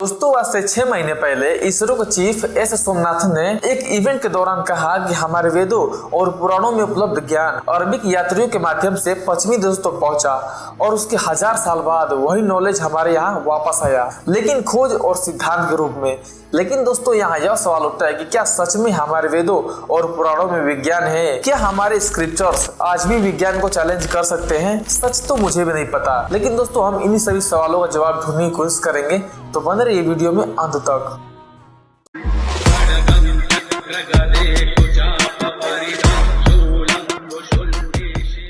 दोस्तों आज से 6 महीने पहले इसरो के चीफ एस सोमनाथन ने एक इवेंट के दौरान कहा कि हमारे वेदों और पुराणों में उपलब्ध ज्ञान अरबिक यात्रियों के माध्यम से पश्चिमी देशों तक पहुंचा और उसके 1000 साल बाद वही नॉलेज हमारे यहाँ वापस आया, लेकिन खोज और सिद्धांत के रूप में। लेकिन दोस्तों यहाँ यह सवाल उठता है कि क्या सच में हमारे वेदों और पुराणों में विज्ञान है? क्या हमारे स्क्रिप्चर्स आज भी विज्ञान को चैलेंज कर सकते हैं? सच तो मुझे भी नहीं पता, लेकिन दोस्तों हम इन्हीं सभी सवालों का जवाब ढूंढने की कोशिश करेंगे, तो बने रहिए वीडियो में अंत तक।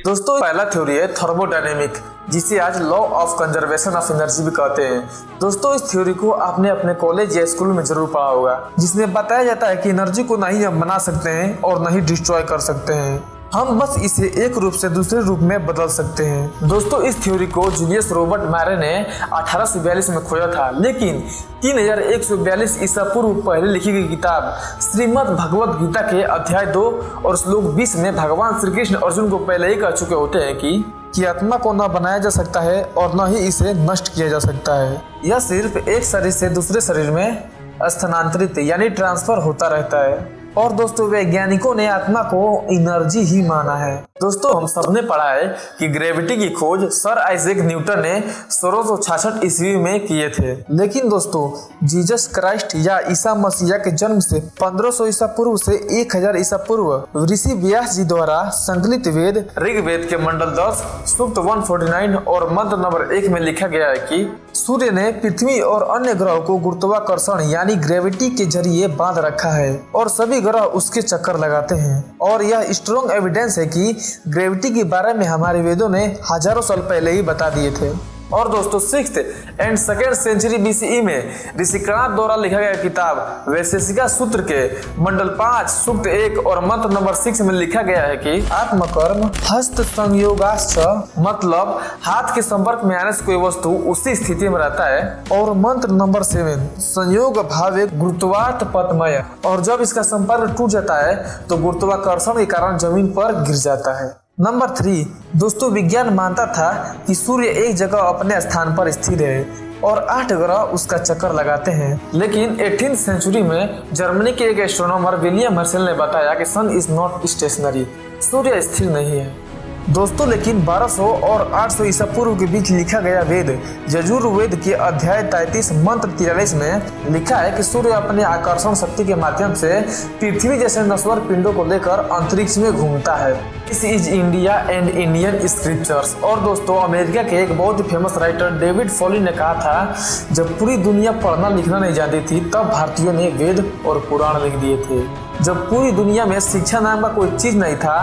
दोस्तों पहला थ्योरी है थर्मोडायनेमिक, जिसे आज law of conservation of energy भी कहते हैं। दोस्तों इस थ्योरी को आपने अपने कॉलेज या स्कूल में जरूर पढ़ा होगा, जिसमें बताया जाता है कि एनर्जी को नहीं हम बना सकते हैं और नहीं डिस्ट्रॉय कर सकते हैं, हम बस इसे एक रूप से दूसरे रूप में बदल सकते हैं। दोस्तों इस थ्योरी को जूलियस रॉबर्ट मैरे ने 1842 में खोजा था, लेकिन 3142 ईसा पूर्व पहले लिखी गई किताब श्रीमद् भगवत गीता के अध्याय 2 और श्लोक 20 में भगवान श्री कृष्ण अर्जुन को पहले ही कह चुके होते हैं कि आत्मा को न बनाया जा सकता है और न ही इसे नष्ट किया जा सकता है। यह सिर्फ एक शरीर से दूसरे शरीर में स्थानांतरित यानी ट्रांसफर होता रहता है। और दोस्तों वैज्ञानिकों ने आत्मा को एनर्जी ही माना है। दोस्तों हम सबने पढ़ा है कि ग्रेविटी की खोज सर आइजैक न्यूटन ने 1666 ईस्वी में किए थे, लेकिन दोस्तों जीसस क्राइस्ट या ईसा मसीह के जन्म से 1500 ईसा पूर्व से 1000 ईसा पूर्व ऋषि व्यास जी द्वारा संकलित वेद ऋग्वेद के मंडल 10 सूक्त 149 और मंत्र नंबर 1 में लिखा गया है कि सूर्य ने पृथ्वी और अन्य ग्रहों को गुरुत्वाकर्षण यानी ग्रेविटी के जरिए बांध रखा है और सभी ग्रह उसके चक्कर लगाते हैं। और यह स्ट्रॉन्ग एविडेंस है कि ग्रेविटी के बारे में हमारे वेदों ने हजारों साल पहले ही बता दिए थे। और दोस्तों 6th and 2nd century BCE में ऋषिकनाथ द्वारा लिखा गया किताब वैशेषिका सूत्र के मंडल 5 सूक्त 1 और मंत्र नंबर 6 में लिखा गया है कि आत्मकर्म हस्त संयोगाश्च, मतलब हाथ के संपर्क में आने से कोई वस्तु उसी स्थिति में रहता है। और मंत्र नंबर 7 संयोग भावे गुरुत्वार्थ पतमय, और जब इसका संपर्क टूट जाता है तो गुरुत्वाकर्षण के कारण जमीन पर गिर जाता है। नंबर 3 दोस्तों विज्ञान मानता था कि सूर्य एक जगह अपने स्थान पर स्थिर है और 8 ग्रह उसका चक्कर लगाते हैं, लेकिन 18th सेंचुरी में जर्मनी के एक एस्ट्रोनॉमर विलियम हर्शल ने बताया कि सन इज नॉट स्टेशनरी, सूर्य स्थिर नहीं है। दोस्तों लेकिन 1200 और 800 ईसा पूर्व के बीच लिखा गया वेद यजुर्वेद के अध्याय 33 मंत्र 43 में लिखा है कि सूर्य अपने आकर्षण शक्ति के माध्यम से पृथ्वी जैसे नश्वर पिंडों को लेकर अंतरिक्ष में घूमता है। This is India and Indian scriptures. और दोस्तों अमेरिका के एक बहुत ही फेमस राइटर डेविड फॉली ने कहा था, जब पूरी दुनिया पढ़ना लिखना नहीं जानती थी तब भारतीयों ने वेद और पुराण लिख दिए थे। जब पूरी दुनिया में शिक्षा नाम का कोई चीज नहीं था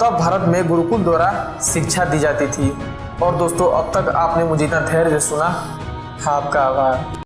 तब भारत में गुरुकुल द्वारा शिक्षा दी जाती थी। और दोस्तों अब तक आपने मुझे इतना धैर्य से सुना, आपका आभार।